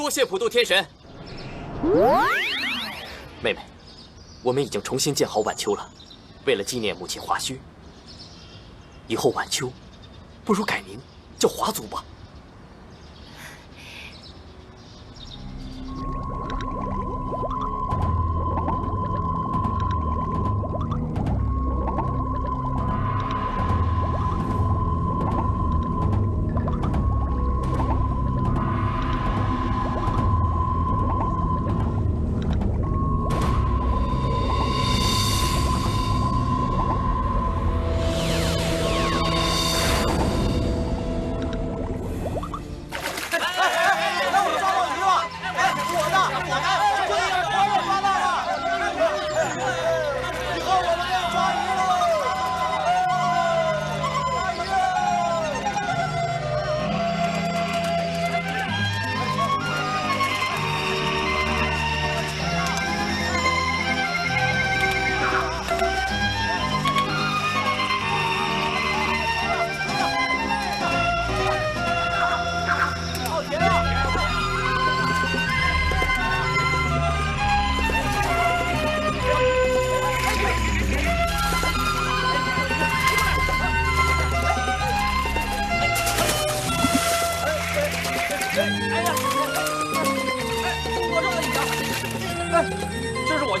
多谢普渡天神。妹妹，我们已经重新建好晚秋了。为了纪念母亲华胥，以后晚秋不如改名叫华族吧。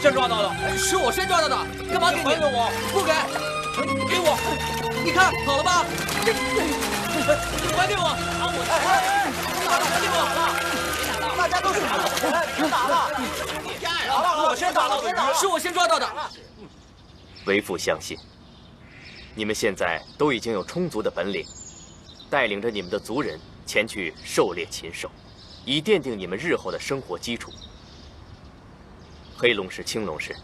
先抓到的，是我先抓到的，干嘛给你？还给我，不给，给我！你看好了吧？还给我！还给我！大家都是别打了！我先抓到的，是我先抓到的。为父相信，你们现在都已经有充足的本领，带领着你们的族人前去狩猎禽兽，以奠定你们日后的生活基础。黑龙氏、青龙氏，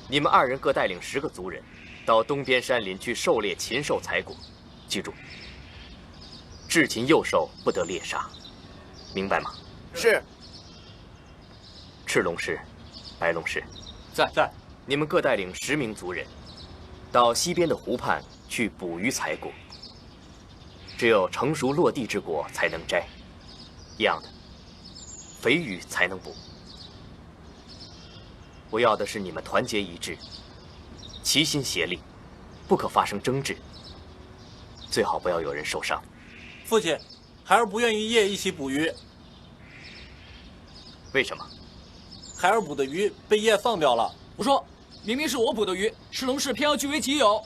你们2人各带领10个族人，到东边山林去狩猎禽兽采果。记住，至禽幼兽不得猎杀，明白吗？是。赤龙氏、白龙氏，在。你们各带领10名族人，到西边的湖畔去捕鱼采果。只有成熟落地之果才能摘，一样的，肥鱼才能捕。我要的是你们团结一致，齐心协力，不可发生争执，最好不要有人受伤。父亲，孩儿不愿意夜一起捕鱼。为什么？孩儿捕的鱼被夜放掉了。我说，明明是我捕的鱼，赤龙氏偏要据为己有。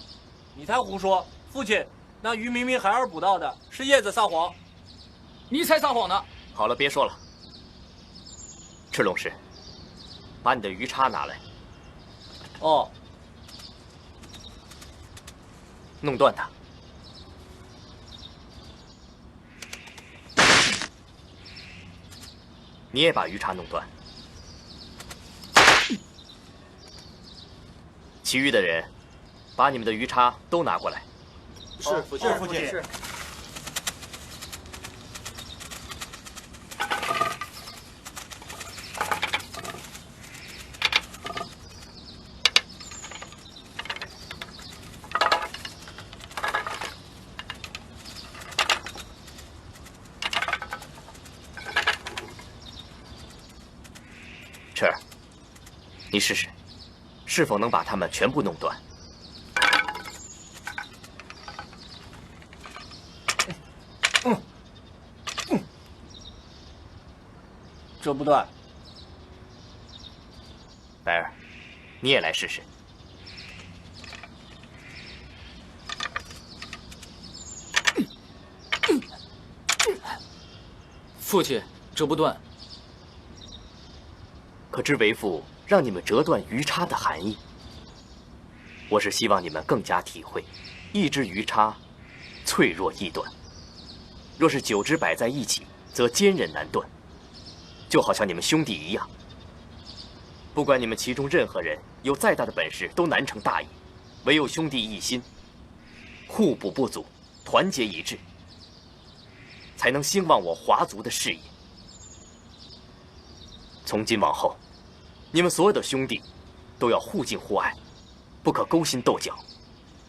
你才胡说！父亲，那鱼明明孩儿捕到的，是叶子撒谎。你才撒谎呢！好了，别说了。赤龙氏，把你的鱼叉拿来。哦。弄断它。你也把鱼叉弄断。其余的人，把你们的鱼叉都拿过来。是父亲，父亲。是。彻儿，你试试，是否能把它们全部弄断？这不断。白儿，你也来试试。父亲，折不断。可知为父让你们折断鱼叉的含义？我是希望你们更加体会，一只鱼叉脆弱易断，若是9只摆在一起，则坚韧难断。就好像你们兄弟一样，不管你们其中任何人有再大的本事，都难成大业。唯有兄弟一心，互补不足，团结一致，才能兴旺我华族的事业。从今往后，你们所有的兄弟都要互敬互爱，不可勾心斗角，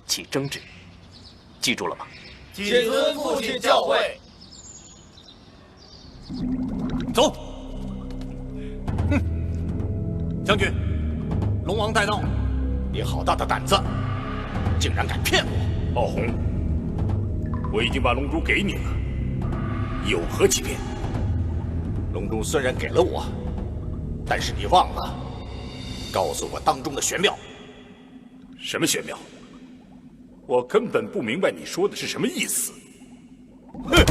起争执。记住了吗？谨遵父亲教诲。走。将军，龙王大闹！你好大的胆子，竟然敢骗我！傲红，我已经把龙珠给你了，有何欺骗？龙珠虽然给了我，但是你忘了告诉我当中的玄妙。什么玄妙？我根本不明白你说的是什么意思。哼！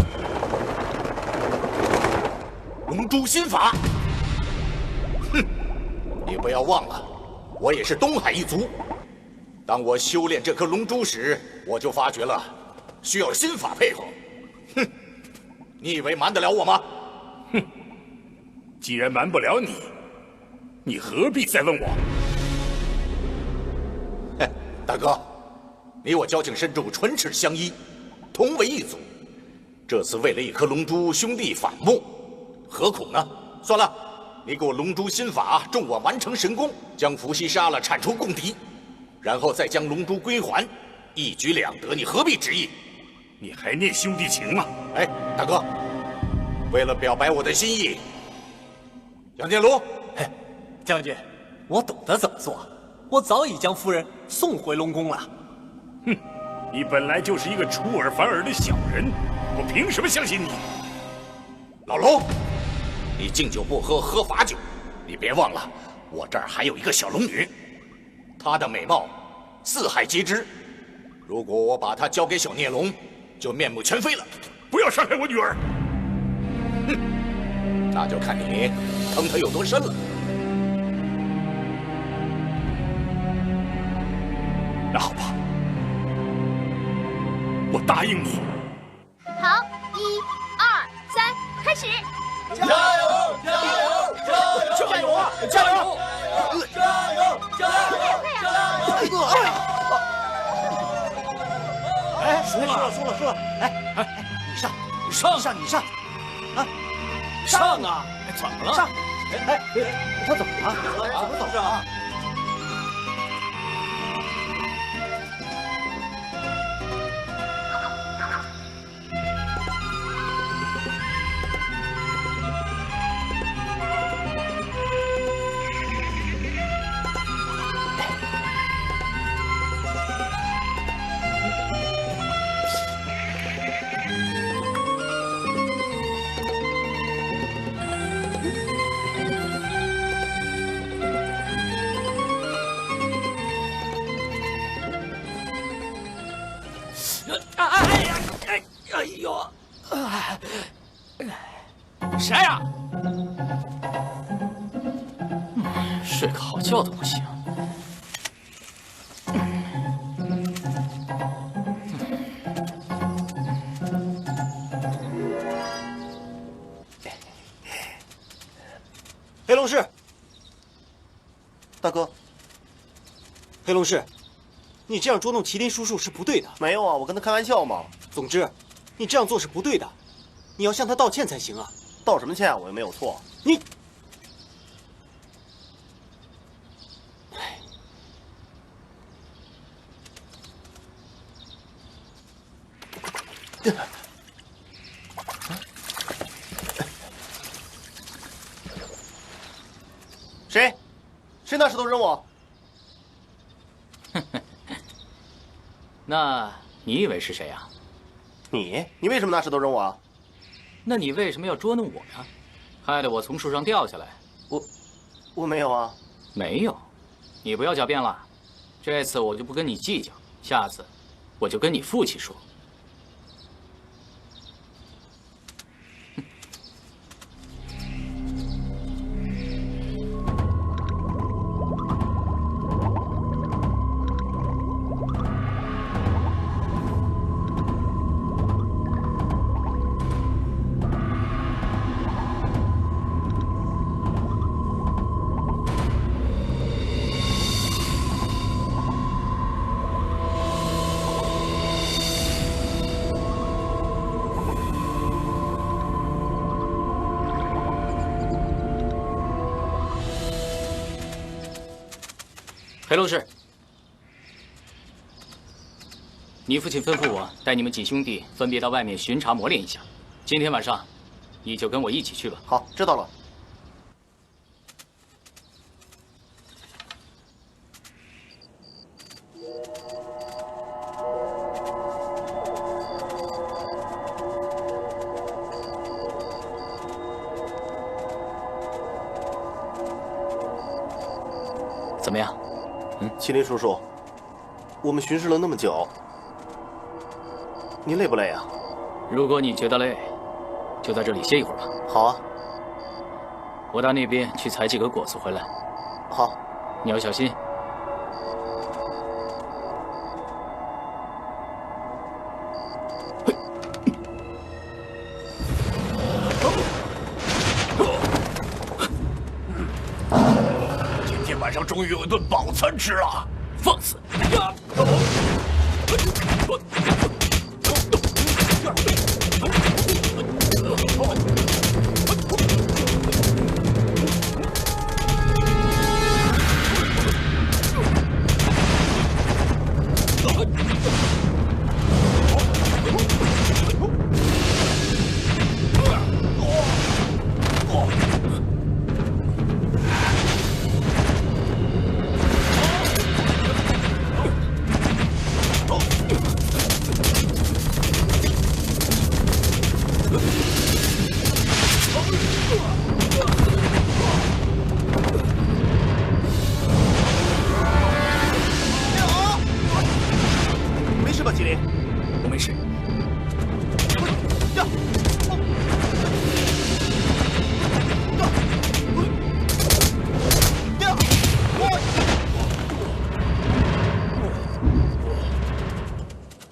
龙珠心法。哼！你不要忘了，我也是东海一族。当我修炼这颗龙珠时，我就发觉了需要心法配合。哼！你以为瞒得了我吗？哼！既然瞒不了你，你何必再问我？嘿，大哥，你我交情深重，唇齿相依，同为一族。这次为了一颗龙珠，兄弟反目，何苦呢？算了，你给我龙珠心法，助我完成神功，将伏羲杀了，铲除共敌，然后再将龙珠归还，一举两得。你何必执意？你还念兄弟情吗？哎，大哥，为了表白我的心意，杨建龙，嘿，将军，我懂得怎么做，我早已将夫人送回龙宫了。哼，你本来就是一个出尔反尔的小人，我凭什么相信你？老龙，你敬酒不喝，喝罚酒。你别忘了，我这儿还有一个小龙女，她的美貌四海皆知。如果我把她交给小孽龙，就面目全非了。不要伤害我女儿！哼，那就看你疼她有多深了。那好吧，我答应你。好，1、2、3，开始！加油！加油！加油！加油！加油！加油！哎，输了！哎，你上，啊，上啊！怎么了？上！哎，他怎么了？怎么走啊？哎呦！谁呀？睡个好觉都不行。黑龙士，大哥，黑龙士，你这样捉弄麒麟叔叔是不对的。没有啊，我跟他开玩笑嘛。总之，你这样做是不对的，你要向他道歉才行啊。道什么歉啊？我又没有错。你，谁拿石头扔我？那你以为是谁呀？你为什么拿石头扔我啊？那你为什么要捉弄我呀？害得我从树上掉下来。我没有啊。没有，你不要狡辩了。这次我就不跟你计较，下次我就跟你父亲说。黑龙士，你父亲吩咐我带你们几兄弟分别到外面巡查磨练一下。今天晚上，你就跟我一起去吧。好，知道了。怎么样？麒麟叔叔，我们巡视了那么久，您累不累啊？如果你觉得累，就在这里歇一会儿吧。好啊。我到那边去采几个果子回来。好。你要小心。今天晚上终于有一顿饱餐吃了。放肆！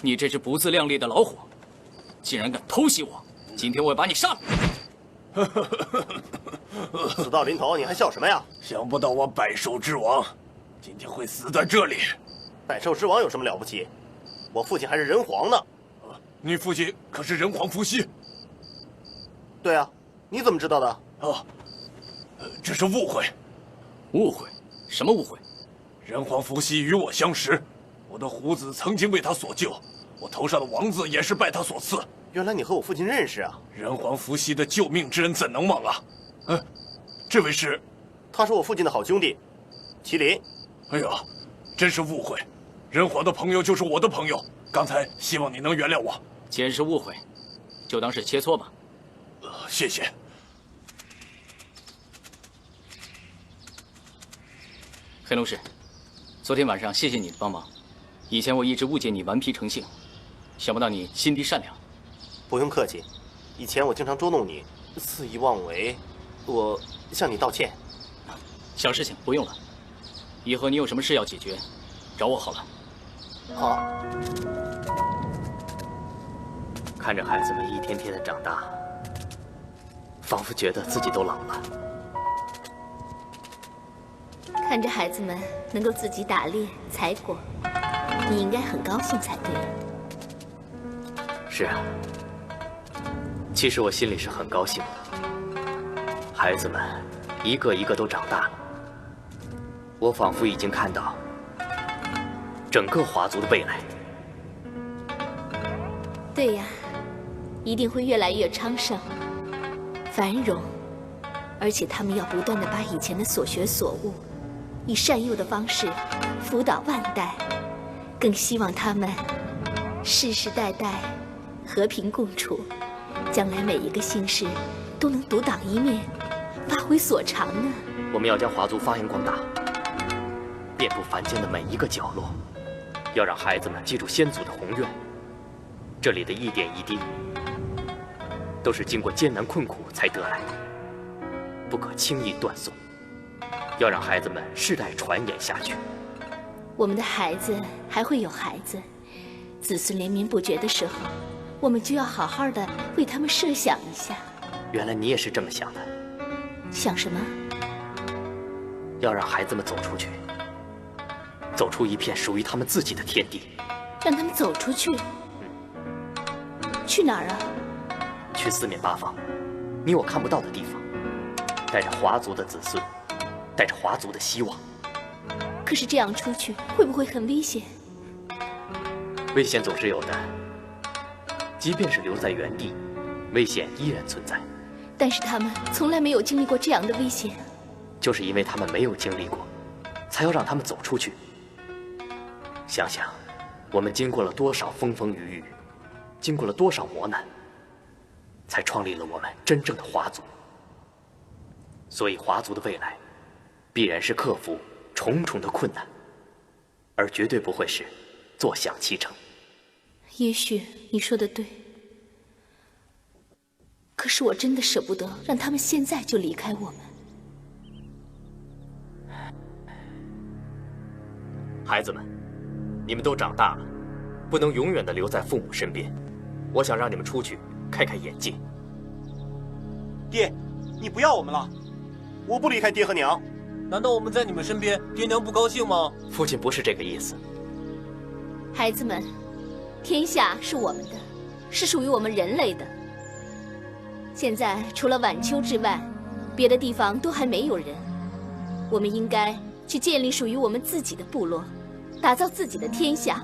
你这只不自量力的老虎，竟然敢偷袭我！今天我要把你杀了！死到临头，你还笑什么呀？想不到我百兽之王今天会死在这里。百兽之王有什么了不起？我父亲还是人皇呢。你父亲可是人皇伏羲？对啊，你怎么知道的？啊，这是误会。误会？什么误会？人皇伏羲与我相识，我的胡子曾经为他所救，我头上的王字也是拜他所赐。原来你和我父亲认识啊！人皇伏羲的救命之恩怎能忘啊？这位是？他是我父亲的好兄弟，麒麟。哎呀，真是误会。人皇的朋友就是我的朋友，刚才希望你能原谅我。既然是误会，就当是切磋吧。谢谢。黑龙氏，昨天晚上谢谢你的帮忙。以前我一直误解你顽皮成性，想不到你心地善良。不用客气，以前我经常捉弄你，肆意妄为，我向你道歉。小事情不用了，以后你有什么事要解决，找我好了。好。看着孩子们一天天的长大，仿佛觉得自己都老了。看着孩子们能够自己打猎采果，你应该很高兴才对。是啊，其实我心里是很高兴的。孩子们一个一个都长大了，我仿佛已经看到整个华族的未来。对呀，一定会越来越昌盛、繁荣，而且他们要不断地把以前的所学所悟，以善诱的方式辅导万代，更希望他们世世代代和平共处，将来每一个姓氏都能独当一面，发挥所长呢。我们要将华族发扬光大，遍布凡间的每一个角落，要让孩子们记住先祖的宏愿。这里的一点一滴，都是经过艰难困苦才得来的，不可轻易断送。要让孩子们世代传言下去。我们的孩子还会有孩子，子孙连绵不绝的时候，我们就要好好的为他们设想一下。原来你也是这么想的。想什么？要让孩子们走出去，走出一片属于他们自己的天地。让他们走出去？去哪儿啊？去四面八方，你我看不到的地方，带着华族的子孙，带着华族的希望。可是这样出去会不会很危险？危险总是有的，即便是留在原地，危险依然存在。但是他们从来没有经历过这样的危险。就是因为他们没有经历过，才要让他们走出去。想想，我们经过了多少风风雨雨，经过了多少磨难，才创立了我们真正的华族。所以华族的未来，必然是克服重重的困难，而绝对不会是坐享其成。也许你说的对，可是我真的舍不得让他们现在就离开我们。孩子们，你们都长大了，不能永远的留在父母身边。我想让你们出去开开眼界。爹，你不要我们了，我不离开爹和娘。难道我们在你们身边，爹娘不高兴吗？父亲不是这个意思。孩子们，天下是我们的，是属于我们人类的。现在除了晚秋之外，别的地方都还没有人。我们应该去建立属于我们自己的部落，打造自己的天下，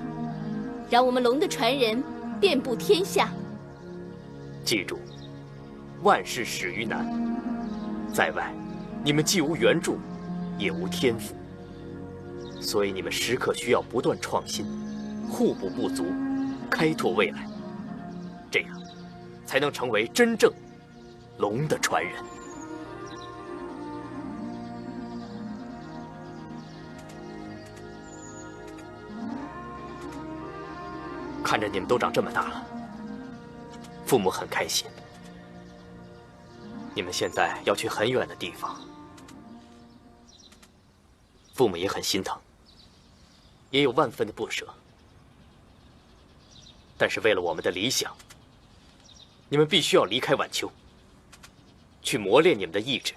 让我们龙的传人遍布天下。记住，万事始于难，在外，你们既无援助，也无天赋，所以你们时刻需要不断创新，互补不足，开拓未来，这样才能成为真正龙的传人。看着你们都长这么大了，父母很开心。你们现在要去很远的地方，父母也很心疼，也有万分的不舍。但是为了我们的理想，你们必须要离开晚秋，去磨练你们的意志，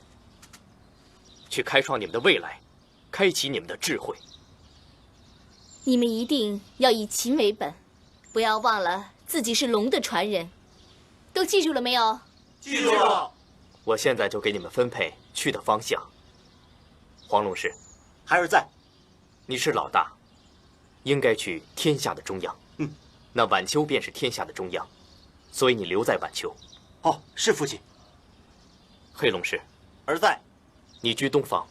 去开创你们的未来，开启你们的智慧。你们一定要以勤为本，不要忘了自己是龙的传人。都记住了没有？记住了。我现在就给你们分配去的方向。黄龙士，孩儿在。你是老大，应该去天下的中央。那晚秋便是天下的中央，所以你留在晚秋。哦，是父亲。黑龙士，儿在。你居东方。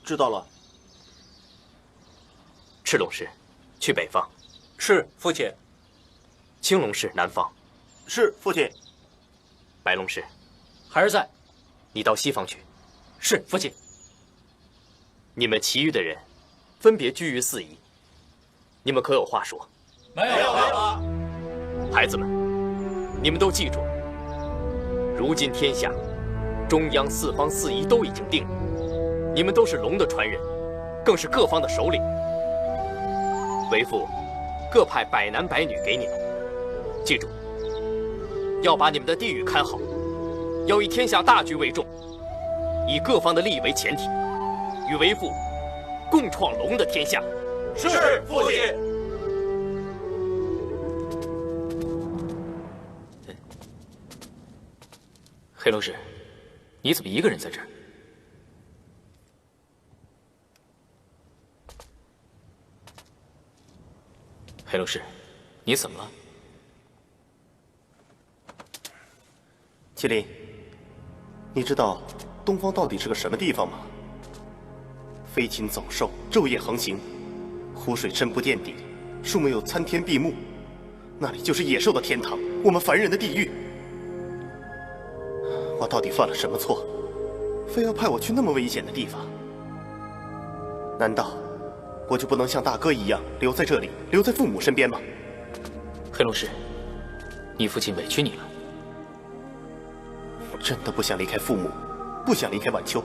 知道了。赤龙士，去北方。是父亲。青龙士南方。是父亲。白龙士，孩儿在。你到西方去。是父亲。你们其余的人，分别居于四夷。你们可有话说？没有。孩子们，你们都记住，如今天下，中央四方四夷都已经定了，你们都是龙的传人，更是各方的首领。为父，各派百男百女给你们，记住，要把你们的地域看好，要以天下大局为重，以各方的利益为前提，与为父共创龙的天下。是父亲。黑龙士，你怎么一个人在这儿？黑龙士，你怎么了？麒麟，你知道东方到底是个什么地方吗？飞禽走兽昼夜横行，湖水深不见底，树木又参天闭目，那里就是野兽的天堂，我们凡人的地狱。我到底犯了什么错，非要派我去那么危险的地方？难道我就不能像大哥一样留在这里，留在父母身边吗？黑龙士，你父亲委屈你了。真的不想离开父母，不想离开晚秋。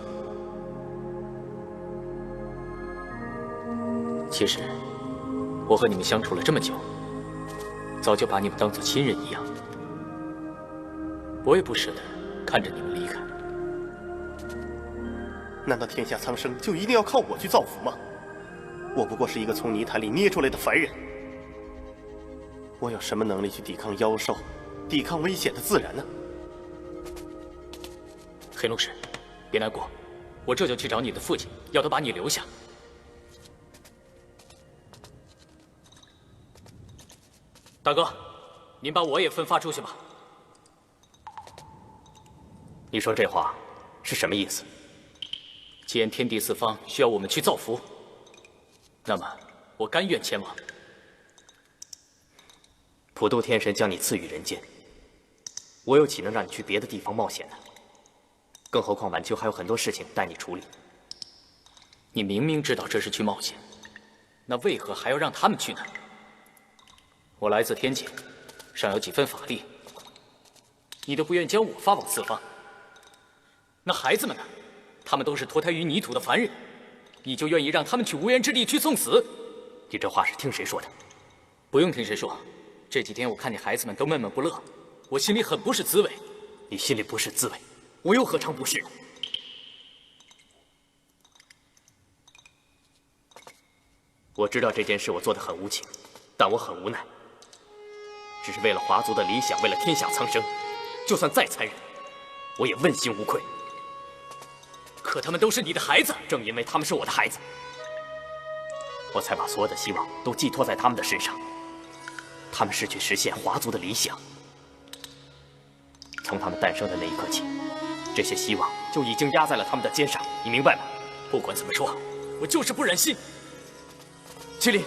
其实，我和你们相处了这么久，早就把你们当作亲人一样。我也不舍得看着你们离开。难道天下苍生就一定要靠我去造福吗？我不过是一个从泥潭里捏出来的凡人，我有什么能力去抵抗妖兽，抵抗危险的自然呢？黑龙士，别难过，我这就去找你的父亲，要他把你留下。大哥，您把我也分发出去吧。你说这话是什么意思？既然天地四方需要我们去造福，那么我甘愿前往。普渡天神将你赐予人间，我又岂能让你去别的地方冒险呢？更何况晚秋还有很多事情待你处理。你明明知道这是去冒险，那为何还要让他们去呢？我来自天界，尚有几分法力，你都不愿将我发往四方。那孩子们呢？他们都是脱胎于泥土的凡人，你就愿意让他们去无缘之地去送死？你这话是听谁说的？不用听谁说，这几天我看见孩子们都闷闷不乐，我心里很不是滋味。你心里不是滋味，我又何尝不是？我知道这件事我做得很无情，但我很无奈。只是为了华族的理想，为了天下苍生，就算再残忍，我也问心无愧。可他们都是你的孩子，正因为他们是我的孩子，我才把所有的希望都寄托在他们的身上。他们是去实现华族的理想。从他们诞生的那一刻起，这些希望就已经压在了他们的肩上，你明白吗？不管怎么说，我就是不忍心。麒麟，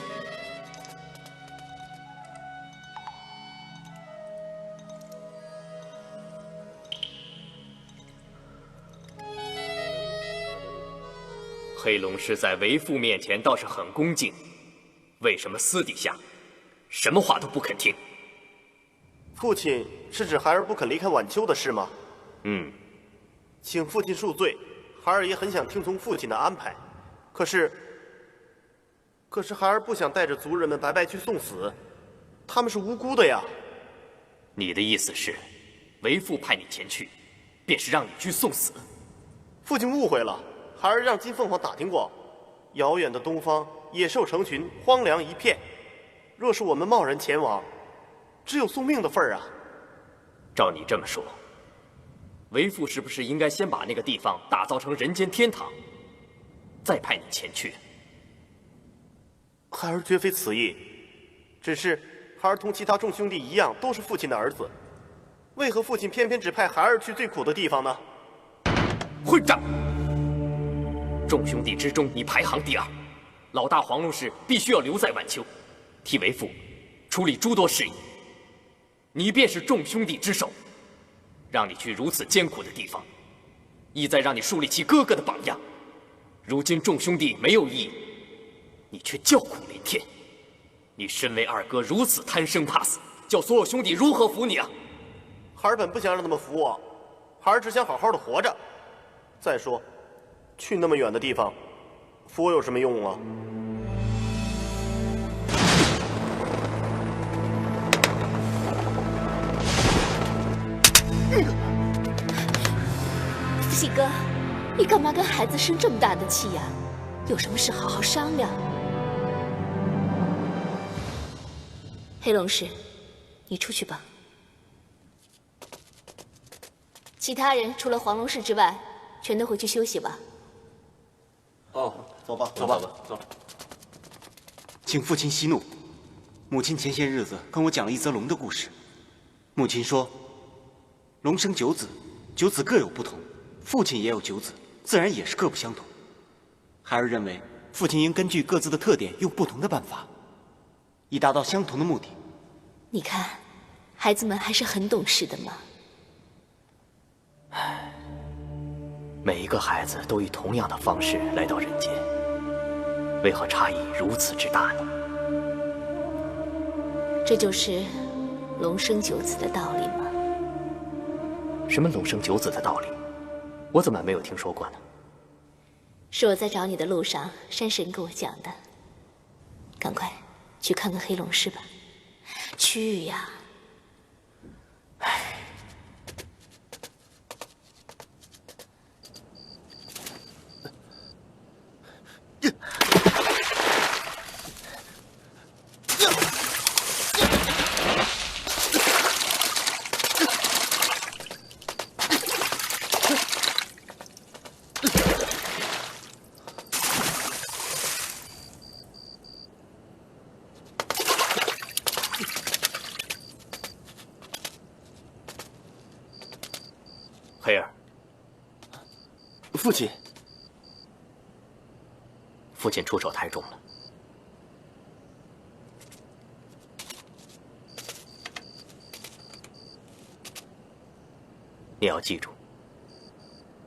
黑龙师在为父面前倒是很恭敬，为什么私底下什么话都不肯听？父亲是指孩儿不肯离开晚秋的事吗？嗯，请父亲恕罪，孩儿也很想听从父亲的安排，可是孩儿不想带着族人们白白去送死，他们是无辜的呀。你的意思是，为父派你前去，便是让你去送死？父亲误会了，孩儿让金凤凰打听过，遥远的东方野兽成群，荒凉一片，若是我们贸然前往，只有送命的份儿啊！照你这么说，为父是不是应该先把那个地方打造成人间天堂，再派你前去？孩儿绝非此意，只是孩儿同其他众兄弟一样，都是父亲的儿子，为何父亲偏偏只派孩儿去最苦的地方呢？混账！众兄弟之中，你排行第二，老大黄龙氏必须要留在晚秋，替为父处理诸多事宜。你便是众兄弟之首，让你去如此艰苦的地方，意在让你树立起哥哥的榜样。如今众兄弟没有异议，你却叫苦连天。你身为二哥，如此贪生怕死，叫所有兄弟如何服你啊？孩儿本不想让他们服我，孩儿只想好好的活着。再说，去那么远的地方，服我有什么用啊？父亲哥，你干嘛跟孩子生这么大的气呀？有什么事好好商量。黑龙氏，你出去吧。其他人除了黄龙氏之外，全都回去休息吧。哦，走吧，走吧，走。请父亲息怒。母亲前些日子跟我讲了一则龙的故事。母亲说，龙生九子，九子各有不同，父亲也有九子，自然也是各不相同。孩儿认为，父亲应根据各自的特点，用不同的办法，以达到相同的目的。你看，孩子们还是很懂事的嘛。每一个孩子都以同样的方式来到人间，为何差异如此之大呢？这就是龙生九子的道理吗？什么龙生九子的道理？我怎么没有听说过呢？是我在找你的路上，山神给我讲的。赶快去看看黑龙氏吧，去呀！黑儿，父亲，父亲出手太重了。你要记住，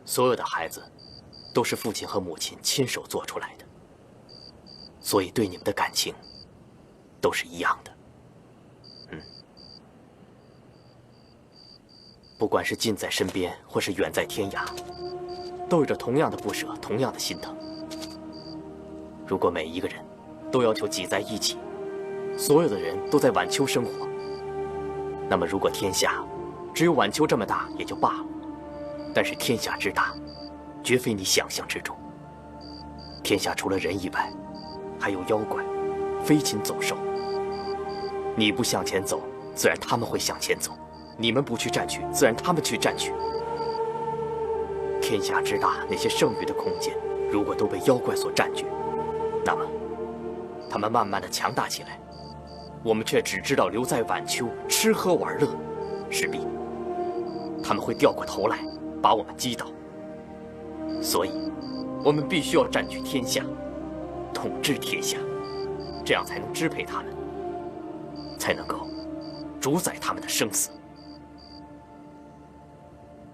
所有的孩子都是父亲和母亲亲手做出来的，所以对你们的感情都是一样的。不管是近在身边，或是远在天涯，都有着同样的不舍，同样的心疼。如果每一个人都要求挤在一起，所有的人都在晚秋生活，那么如果天下只有晚秋这么大也就罢了，但是天下之大，绝非你想象之中。天下除了人以外，还有妖怪、飞禽走兽。你不向前走，自然他们会向前走；你们不去占据，自然他们去占据。天下之大，那些剩余的空间，如果都被妖怪所占据，那么他们慢慢的强大起来，我们却只知道留在晚秋吃喝玩乐，势必他们会掉过头来把我们击倒。所以，我们必须要占据天下，统治天下，这样才能支配他们，才能够主宰他们的生死。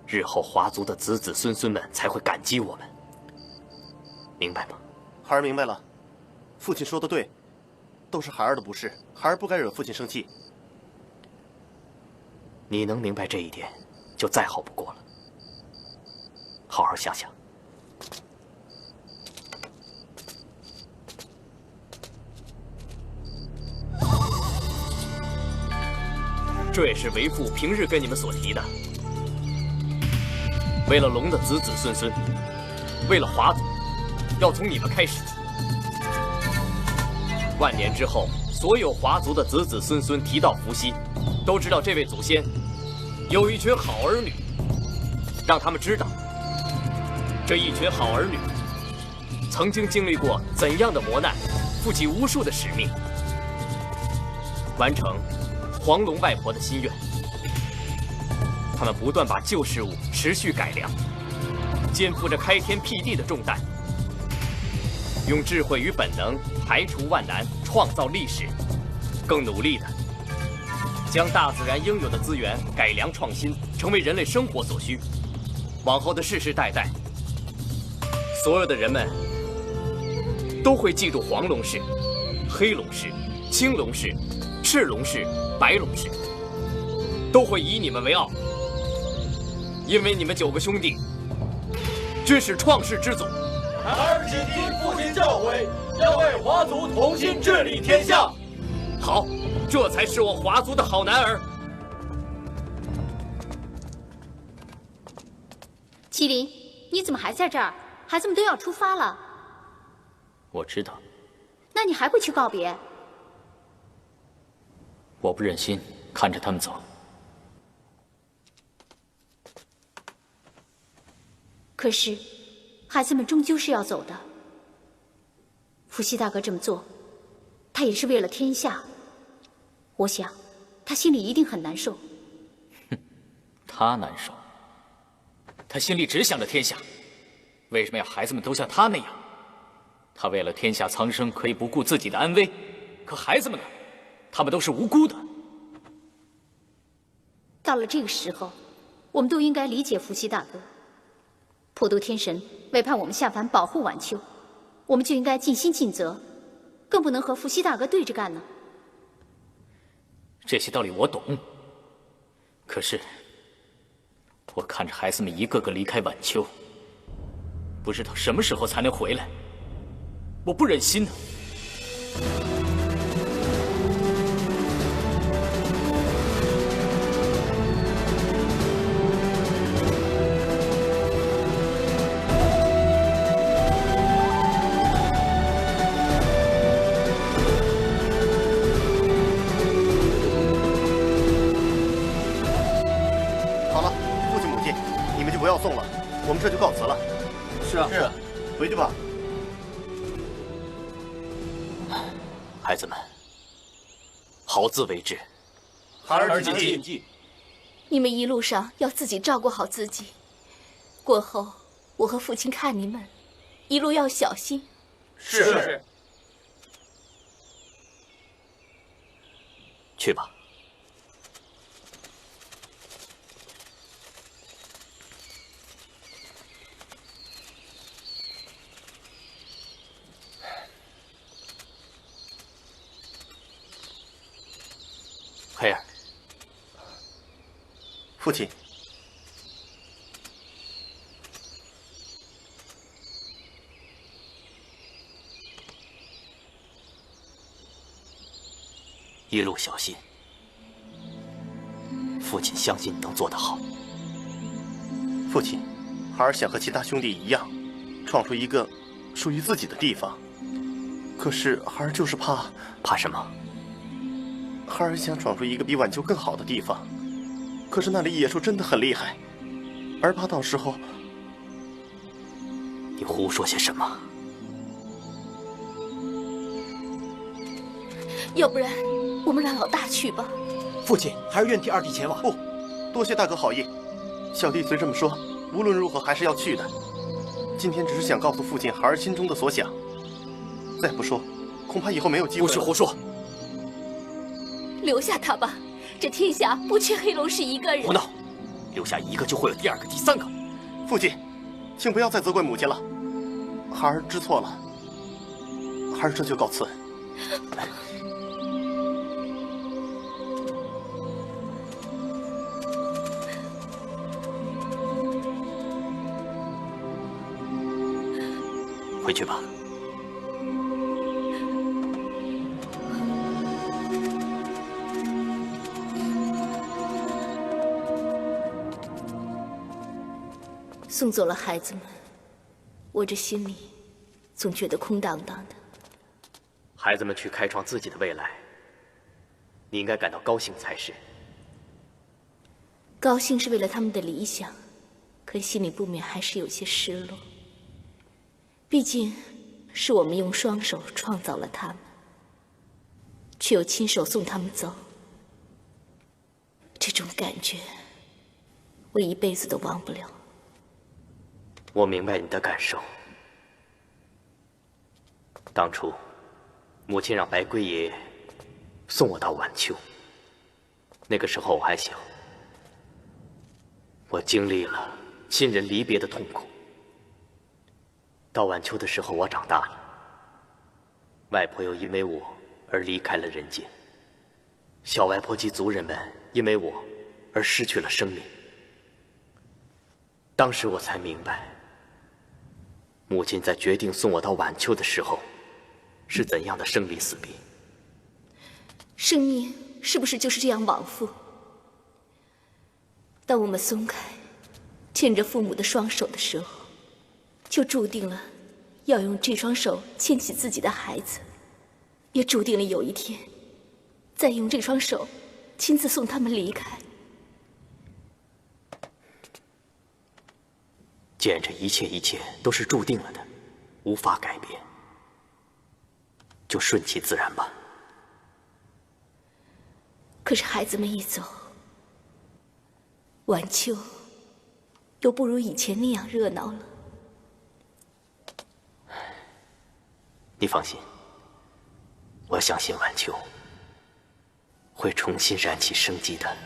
日后华族的子子孙孙们才会感激我们，明白吗？孩儿明白了，父亲说的对，都是孩儿的不是，孩儿不该惹父亲生气。你能明白这一点，就再好不过了。好好想想。这也是为父平日跟你们所提的。为了龙的子子孙孙，为了华族，要从你们开始。万年之后，所有华族的子子孙孙提到伏羲，都知道这位祖先有一群好儿女，让他们知道，这一群好儿女曾经经历过怎样的磨难，负起无数的使命，完成黄龙外婆的心愿。他们不断把旧事物持续改良，肩负着开天辟地的重担，用智慧与本能排除万难，创造历史，更努力的将大自然应有的资源改良创新，成为人类生活所需。往后的世世代代，所有的人们都会记住黄龙氏、黑龙氏、青龙氏、赤龙氏、白龙氏，都会以你们为傲。因为你们9个兄弟均是创世之祖。孩儿谨听父亲教诲，要为华族同心治理天下。好，这才是我华族的好男儿。麒麟，你怎么还在这儿？孩子们都要出发了。我知道。那你还不去告别？我不忍心看着他们走。可是，孩子们终究是要走的。伏羲大哥这么做，他也是为了天下。我想，他心里一定很难受。哼，他难受。他心里只想着天下，为什么要孩子们都像他那样？他为了天下苍生，可以不顾自己的安危，可孩子们呢？他们都是无辜的。到了这个时候，我们都应该理解伏羲大哥。普渡天神委派我们下凡保护晚秋，我们就应该尽心尽责，更不能和伏羲大哥对着干呢。这些道理我懂，可是我看着孩子们一个个离开晚秋，不知道什么时候才能回来，我不忍心呢。不要送了，我们这就告辞了。是啊，是啊，回去吧。孩子们，好自为之。孩儿谨记。你们一路上要自己照顾好自己。过后，我和父亲看你们，一路要小心。是。去吧。父亲。一路小心，父亲相信你能做得好。父亲，孩儿想和其他兄弟一样，闯出一个属于自己的地方。可是孩儿就是怕什么？孩儿想闯出一个比晚秋更好的地方，可是那里野兽真的很厉害，儿怕到时候……你胡说些什么？要不然我们让老大去吧。父亲，孩儿愿替二弟前往。不，多谢大哥好意。小弟虽这么说，无论如何还是要去的。今天只是想告诉父亲孩儿心中的所想。再不说，恐怕以后没有机会。不许胡说！留下他吧，这天下不缺黑龙氏一个人。胡闹！留下一个就会有第二个、第三个。父亲，请不要再责怪母亲了。孩儿知错了，孩儿这就告辞。回去吧。送走了孩子们，我这心里总觉得空荡荡的。孩子们去开创自己的未来，你应该感到高兴才是。高兴是为了他们的理想，可心里不免还是有些失落。毕竟，是我们用双手创造了他们，却又亲手送他们走。这种感觉，我一辈子都忘不了。我明白你的感受。当初，母亲让白龟爷爷送我到晚秋。那个时候我还小，我经历了亲人离别的痛苦。到晚秋的时候，我长大了，外婆又因为我而离开了人间，小外婆及族人们因为我而失去了生命。当时我才明白，母亲在决定送我到晚秋的时候，是怎样的生离死别。生命是不是就是这样往复？当我们松开牵着父母的双手的时候，就注定了要用这双手牵起自己的孩子，也注定了有一天再用这双手亲自送他们离开。既然这一切都是注定了的，无法改变，就顺其自然吧。可是孩子们一走，晚秋又不如以前那样热闹了。你放心，我相信晚秋会重新燃起生机的。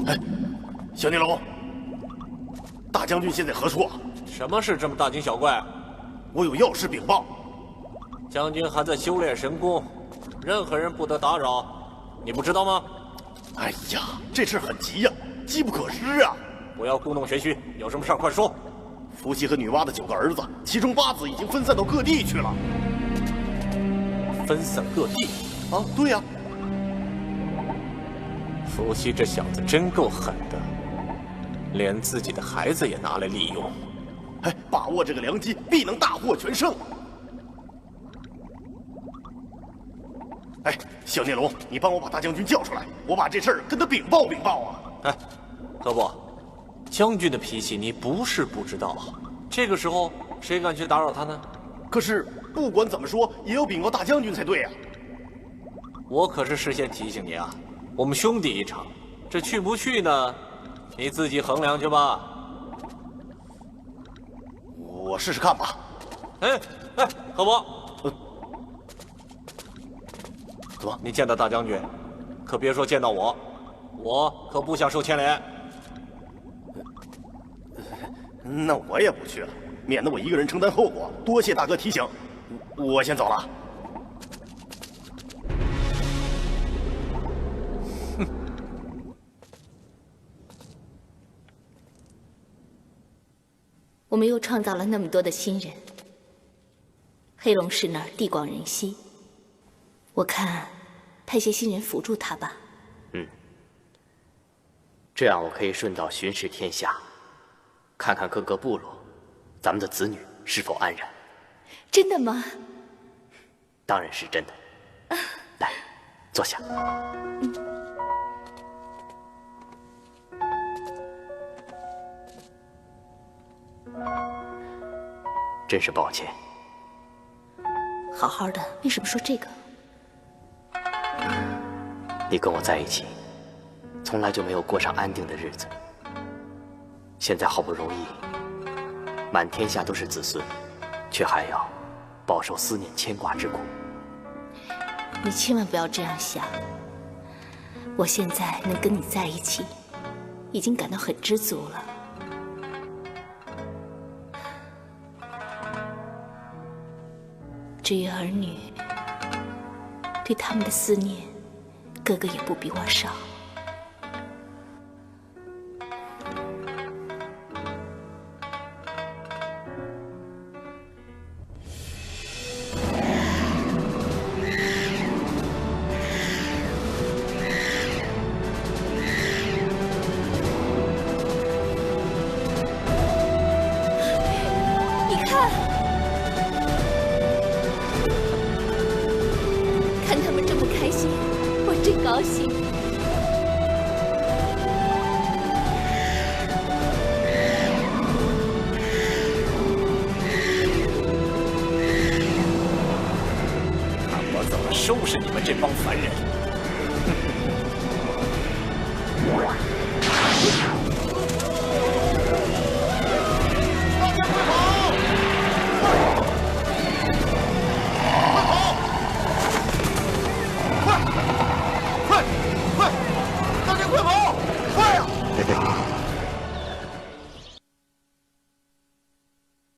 哎，小孽龙，大将军现在何处啊？什么事这么大惊小怪？我有要事禀报。将军还在修炼神功，任何人不得打扰，你不知道吗？哎呀，这事很急呀，机不可失啊！不要故弄玄虚，有什么事儿快说。伏羲和女娲的9个儿子，其中8子已经分散到各地去了。分散各地？啊，对呀。伏羲这小子真够狠的，连自己的孩子也拿来利用。哎，把握这个良机，必能大获全胜。哎，小孽龙，你帮我把大将军叫出来，我把这事儿跟他禀报禀报啊！哎，可不，将军的脾气你不是不知道，这个时候谁敢去打扰他呢？可是不管怎么说，也要禀告大将军才对呀。我可是事先提醒你啊，我们兄弟一场，这去不去呢？你自己衡量去吧。我试试看吧。哎，可不。怎么？你见到大将军，可别说见到我，我可不想受牵连。那我也不去了，免得我一个人承担后果。多谢大哥提醒，我先走了。哼！我们又创造了那么多的新人，黑龙氏那儿地广人稀，我看派些新人辅助他吧。这样我可以顺道巡视天下，看看各个部落，咱们的子女是否安然。真的吗？当然是真的。来，坐下。真是抱歉。好好的，为什么说这个？你跟我在一起，从来就没有过上安定的日子。现在好不容易，满天下都是子孙，却还要饱受思念牵挂之苦。你千万不要这样想。我现在能跟你在一起，已经感到很知足了。至于儿女，对他们的思念，哥哥也不比我少。